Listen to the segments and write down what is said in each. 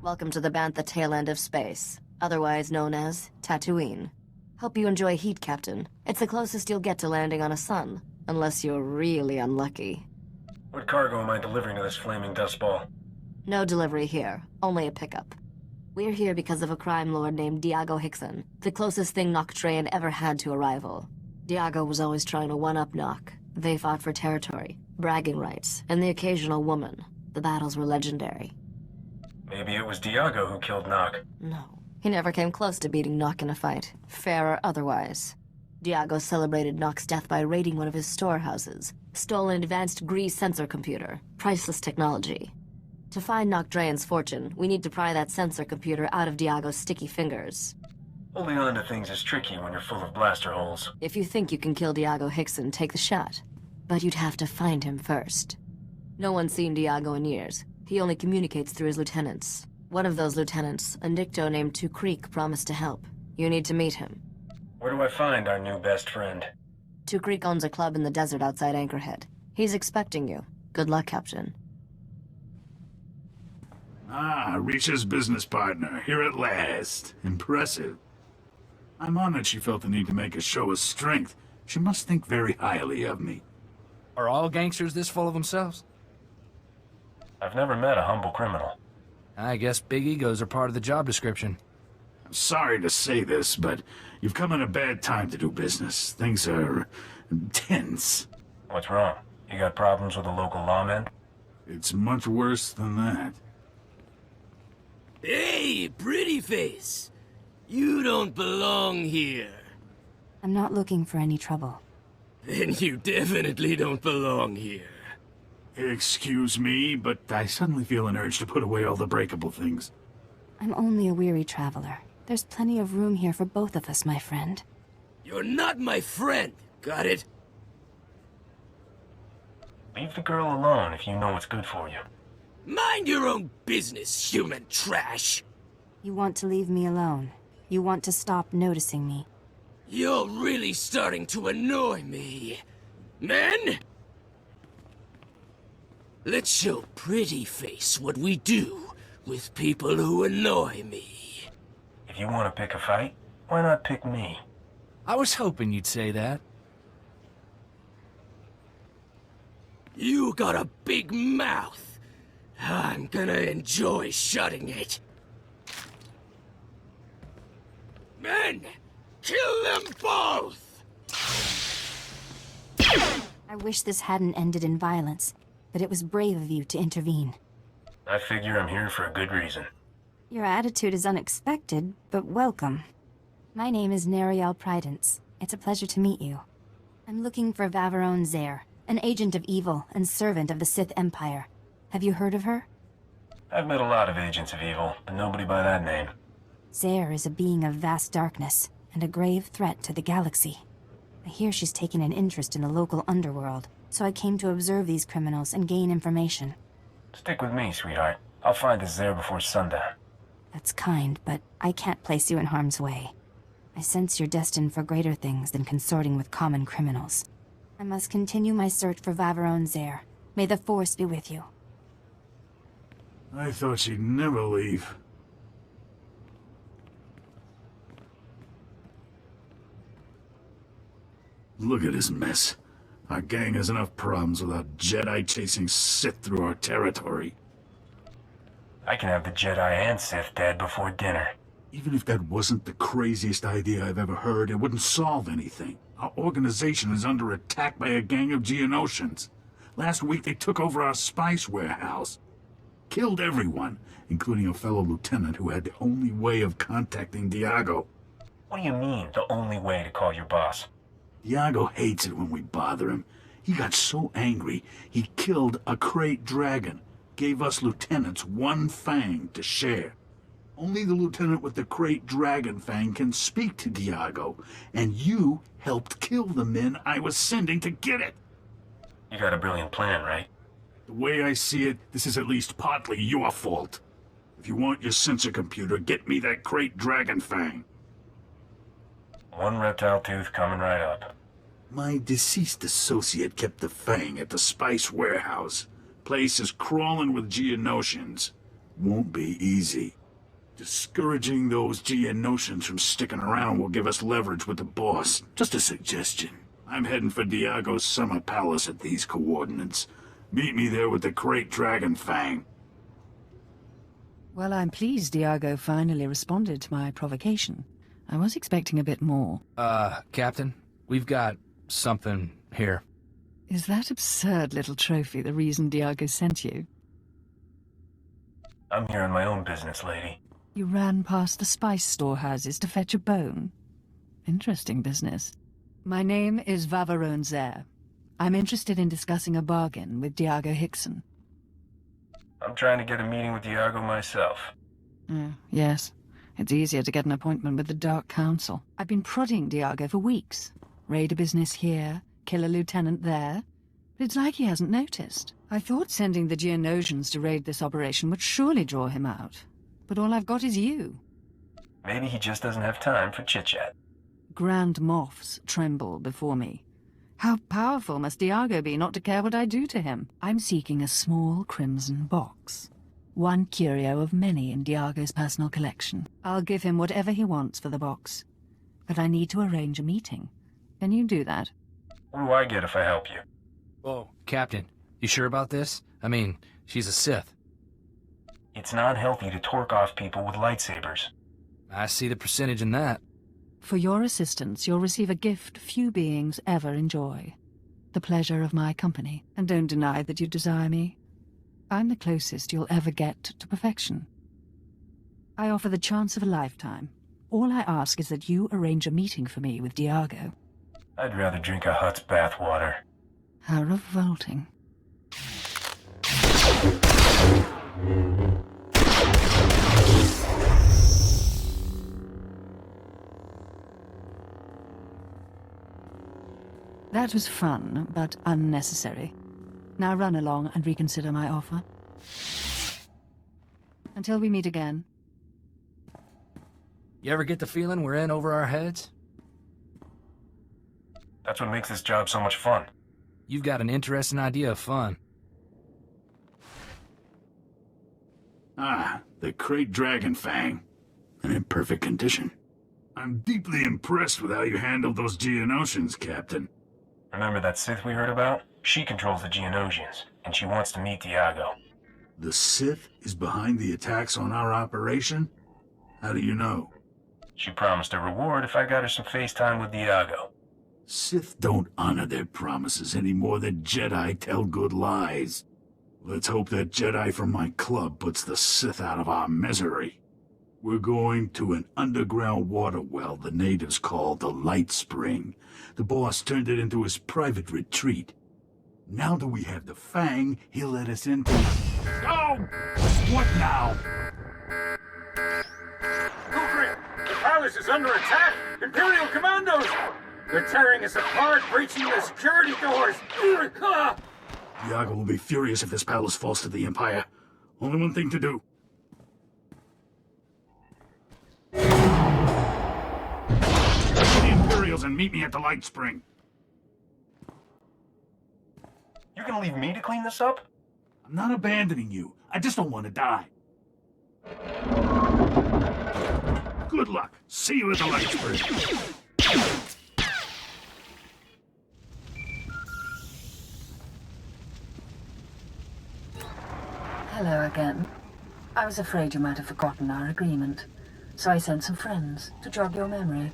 Welcome to the Bantha tail end of space, otherwise known as Tatooine. Hope you enjoy heat, Captain. It's the closest you'll get to landing on a sun, unless you're really unlucky. What cargo am I delivering to this flaming dust ball? No delivery here, only a pickup. We're here because of a crime lord named Diago Hickson, the closest thing Nok Drayan ever had to a rival. Diago was always trying to one-up Nok. They fought for territory, bragging rights, and the occasional woman. The battles were legendary. Maybe it was Diago who killed Nok. No. He never came close to beating Nok in a fight, fair or otherwise. Diago celebrated Nok's death by raiding one of his storehouses, stole an advanced grease sensor computer, priceless technology. To find Nok Drayan's fortune, we need to pry that sensor computer out of Diago's sticky fingers. Holding on to things is tricky when you're full of blaster holes. If you think you can kill Diago Hickson, take the shot. But you'd have to find him first. No one's seen Diago in years. He only communicates through his lieutenants. One of those lieutenants, a Nicto named Two Creek, promised to help. You need to meet him. Where do I find our new best friend? Two Creek owns a club in the desert outside Anchorhead. He's expecting you. Good luck, Captain. Ah, Risha's business partner, here at last. Impressive. I'm honored she felt the need to make a show of strength. She must think very highly of me. Are all gangsters this full of themselves? I've never met a humble criminal. I guess big egos are part of the job description. I'm sorry to say this, but you've come at a bad time to do business. Things are tense. What's wrong? You got problems with the local lawmen? It's much worse than that. Hey, pretty face! You don't belong here. I'm not looking for any trouble. Then you definitely don't belong here. Excuse me, but I suddenly feel an urge to put away all the breakable things. I'm only a weary traveler. There's plenty of room here for both of us, my friend. You're not my friend, got it? Leave the girl alone if you know what's good for you. Mind your own business, human trash! You want to leave me alone. You want to stop noticing me. You're really starting to annoy me. Men? Let's show Pretty Face what we do with people who annoy me. If you want to pick a fight, why not pick me? I was hoping you'd say that. You got a big mouth. I'm gonna enjoy shutting it. Men! Kill them both! I wish this hadn't ended in violence, but it was brave of you to intervene. I figure I'm here for a good reason. Your attitude is unexpected, but welcome. My name is Nariel Prydence. It's a pleasure to meet you. I'm looking for Vaveron Zare, an agent of evil and servant of the Sith Empire. Have you heard of her? I've met a lot of agents of evil, but nobody by that name. Zare is a being of vast darkness, and a grave threat to the galaxy. I hear she's taken an interest in the local underworld, so I came to observe these criminals and gain information. Stick with me, sweetheart. I'll find us there before sundown. That's kind, but I can't place you in harm's way. I sense you're destined for greater things than consorting with common criminals. I must continue my search for Vaveron Zare. May the Force be with you. I thought she'd never leave. Look at this mess. Our gang has enough problems without Jedi chasing Sith through our territory. I can have the Jedi and Sith dead before dinner. Even if that wasn't the craziest idea I've ever heard, it wouldn't solve anything. Our organization is under attack by a gang of Geonosians. Last week they took over our spice warehouse. Killed everyone, including a fellow lieutenant who had the only way of contacting Diago. What do you mean, the only way to call your boss? Diago hates it when we bother him. He got so angry, he killed a crate dragon. Gave us lieutenants one fang to share. Only the lieutenant with the crate dragon fang can speak to Diago, and you helped kill the men I was sending to get it. You got a brilliant plan, right? The way I see it, this is at least partly your fault. If you want your sensor computer, get me that crate dragon fang. One reptile tooth coming right up. My deceased associate kept the fang at the spice warehouse. Place is crawling with Geonosians. Won't be easy. Discouraging those Geonosians from sticking around will give us leverage with the boss. Just a suggestion. I'm heading for Diago's summer palace at these coordinates. Meet me there with the Great Dragon Fang. Well, I'm pleased Diago finally responded to my provocation. I was expecting a bit more. Captain, we've got something here. Is that absurd little trophy the reason Diago sent you? I'm here on my own business, lady. You ran past the spice storehouses to fetch a bone. Interesting business. My name is Vavarone Zer. I'm interested in discussing a bargain with Diago Hickson. I'm trying to get a meeting with Diago myself. Yes. It's easier to get an appointment with the Dark Council. I've been prodding Diago for weeks. Raid a business here, kill a lieutenant there. But it's like he hasn't noticed. I thought sending the Geonosians to raid this operation would surely draw him out. But all I've got is you. Maybe he just doesn't have time for chit-chat. Grand moths tremble before me. How powerful must Diago be not to care what I do to him? I'm seeking a small crimson box. One curio of many in Diago's personal collection. I'll give him whatever he wants for the box. But I need to arrange a meeting. Can you do that? What do I get if I help you? Whoa, Captain, you sure about this? I mean, she's a Sith. It's not healthy to torque off people with lightsabers. I see the percentage in that. For your assistance, you'll receive a gift few beings ever enjoy. The pleasure of my company. And don't deny that you desire me. I'm the closest you'll ever get to perfection. I offer the chance of a lifetime. All I ask is that you arrange a meeting for me with Diago. I'd rather drink a Hutt's bathwater. How revolting. That was fun, but unnecessary. Now run along and reconsider my offer. Until we meet again. You ever get the feeling we're in over our heads? That's what makes this job so much fun. You've got an interesting idea of fun. Ah, the Great Dragon Fang. And in perfect condition. I'm deeply impressed with how you handled those Geonosians, Captain. Remember that Sith we heard about? She controls the Geonosians, and she wants to meet Diago. The Sith is behind the attacks on our operation? How do you know? She promised a reward if I got her some face time with Diago. Sith don't honor their promises any more than Jedi tell good lies. Let's hope that Jedi from my club puts the Sith out of our misery. We're going to an underground water well the natives call the Light Spring. The boss turned it into his private retreat. Now that we have the Fang, he'll let us into... Oh! What now? Kukri, the palace is under attack! Imperial commandos! They're tearing us apart, breaching the security doors! Diago will be furious if this palace falls to the Empire. Only one thing to do. The Imperials and meet me at the Light Spring. You're gonna leave me to clean this up? I'm not abandoning you. I just don't want to die. Good luck. See you at the Light Spring. Hello again. I was afraid you might have forgotten our agreement, so I sent some friends to jog your memory.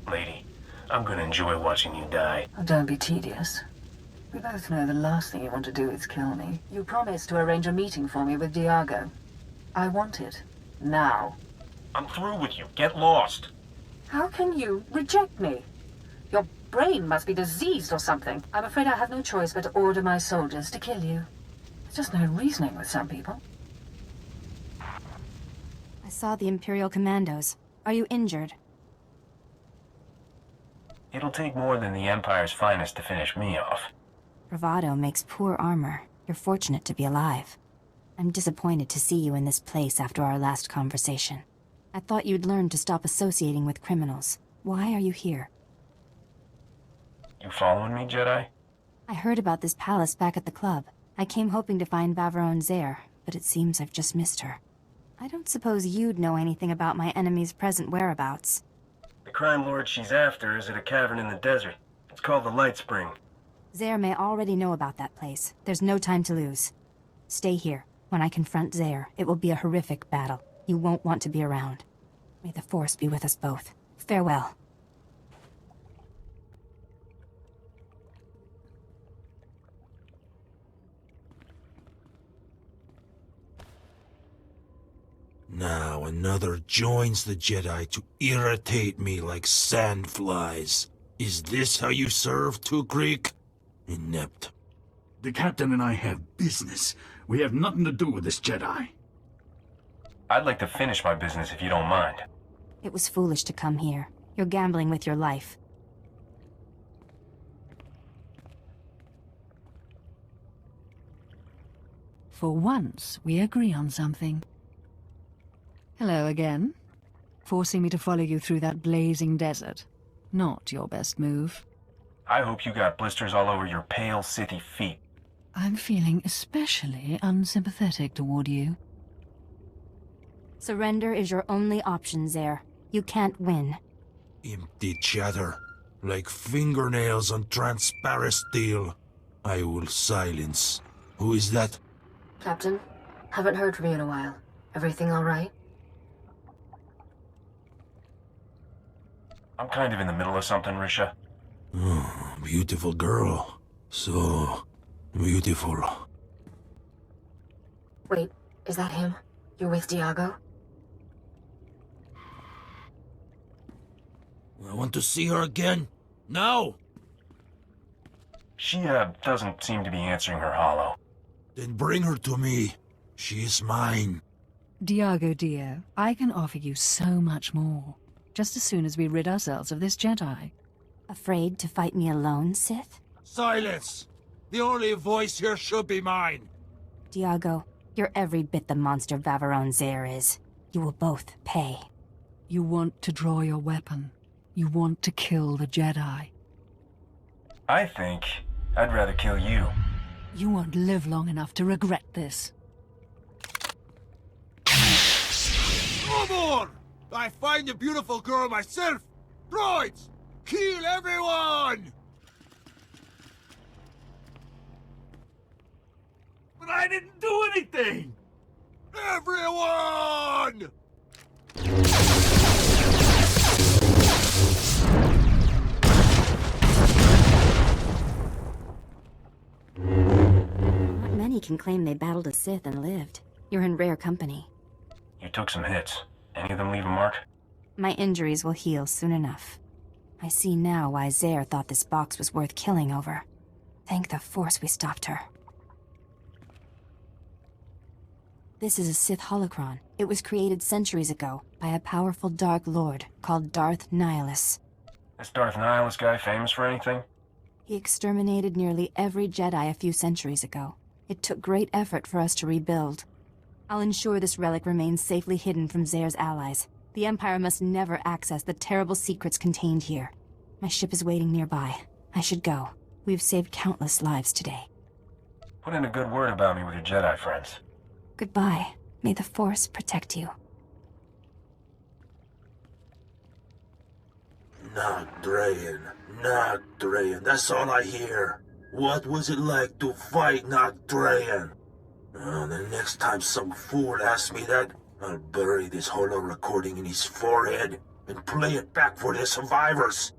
Lady, I'm gonna enjoy watching you die. Oh, don't be tedious. We both know the last thing you want to do is kill me. You promised to arrange a meeting for me with Diago. I want it. Now. I'm through with you. Get lost. How can you reject me? Your brain must be diseased or something. I'm afraid I have no choice but to order my soldiers to kill you. There's just no reasoning with some people. I saw the Imperial commandos. Are you injured? It'll take more than the Empire's finest to finish me off. Bravado makes poor armor. You're fortunate to be alive. I'm disappointed to see you in this place after our last conversation. I thought you'd learn to stop associating with criminals. Why are you here? You following me, Jedi? I heard about this palace back at the club. I came hoping to find Vavarone Zer, but it seems I've just missed her. I don't suppose you'd know anything about my enemy's present whereabouts. The crime lord she's after is at a cavern in the desert. It's called the Light Spring. Zaire may already know about that place. There's no time to lose. Stay here. When I confront Zaire, it will be a horrific battle. You won't want to be around. May the Force be with us both. Farewell. Now another joins the Jedi to irritate me like sandflies. Is this how you serve, Two Creek? Inept. The captain and I have business. We have nothing to do with this Jedi. I'd like to finish my business if you don't mind. It was foolish to come here. You're gambling with your life. For once, we agree on something. Hello again. Forcing me to follow you through that blazing desert. Not your best move. I hope you got blisters all over your pale, Sithy feet. I'm feeling especially unsympathetic toward you. Surrender is your only option, Zaire. You can't win. Empty chatter, like fingernails on transparent steel. I will silence. Who is that? Captain, haven't heard from you in a while. Everything all right? I'm kind of in the middle of something, Risha. Oh, beautiful girl. So beautiful. Wait, is that him? You're with Diago? I want to see her again. Now! She, doesn't seem to be answering her holo. Then bring her to me. She is mine. Diago dear, I can offer you so much more. Just as soon as we rid ourselves of this Jedi. Afraid to fight me alone, Sith? Silence! The only voice here should be mine. Diago, you're every bit the monster Vaveron Zaire is. You will both pay. You want to draw your weapon. You want to kill the Jedi. I think I'd rather kill you. You won't live long enough to regret this. No more! I find a beautiful girl myself! Droids! Kill everyone! But I didn't do anything! Everyone! Not many can claim they battled a Sith and lived. You're in rare company. You took some hits. Any of them leave a mark? My injuries will heal soon enough. I see now why Zaire thought this box was worth killing over. Thank the Force we stopped her. This is a Sith holocron. It was created centuries ago by a powerful Dark Lord called Darth Nihilus. This Darth Nihilus guy famous for anything? He exterminated nearly every Jedi a few centuries ago. It took great effort for us to rebuild. I'll ensure this relic remains safely hidden from Zaire's allies. The Empire must never access the terrible secrets contained here. My ship is waiting nearby. I should go. We've saved countless lives today. Put in a good word about me with your Jedi friends. Goodbye. May the Force protect you. Nok Drayan, that's all I hear. What was it like to fight Nok Drayan? The next time some fool asks me that, I'll bury this holo recording in his forehead and play it back for the survivors.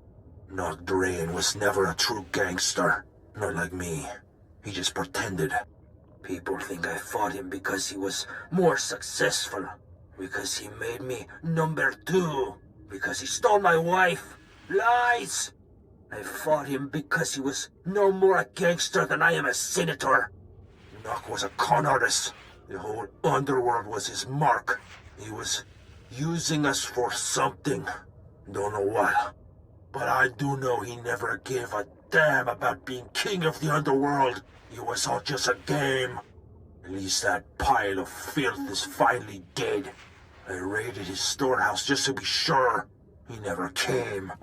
Nok Drayan was never a true gangster. Not like me. He just pretended. People think I fought him because he was more successful. Because he made me number 2. Because he stole my wife. Lies! I fought him because he was no more a gangster than I am a senator. Nok was a con artist. The whole underworld was his mark. He was using us for something. Don't know what. But I do know he never gave a damn about being king of the underworld. It was all just a game. At least that pile of filth is finally dead. I raided his storehouse just to be sure. He never came.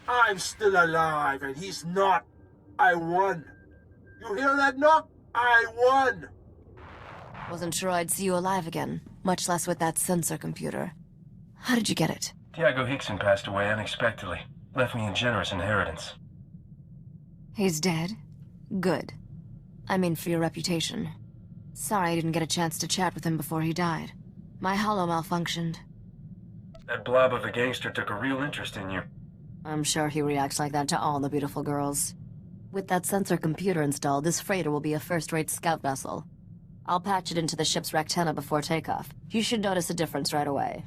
I'm still alive and he's not. I won. You hear that, Nok? I won! Wasn't sure I'd see you alive again. much less with that sensor computer. How did you get it? Diago Hickson passed away unexpectedly. Left me a generous inheritance. He's dead? Good. I mean, for your reputation. Sorry I didn't get a chance to chat with him before he died. My holo malfunctioned. That blob of a gangster took a real interest in you. I'm sure he reacts like that to all the beautiful girls. With that sensor computer installed, this freighter will be a first-rate scout vessel. I'll patch it into the ship's rectenna before takeoff. You should notice a difference right away.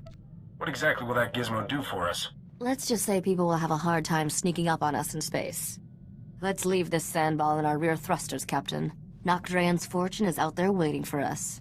What exactly will that gizmo do for us? Let's just say people will have a hard time sneaking up on us in space. Let's leave this sandball in our rear thrusters, Captain. Nok Drayan's fortune is out there waiting for us.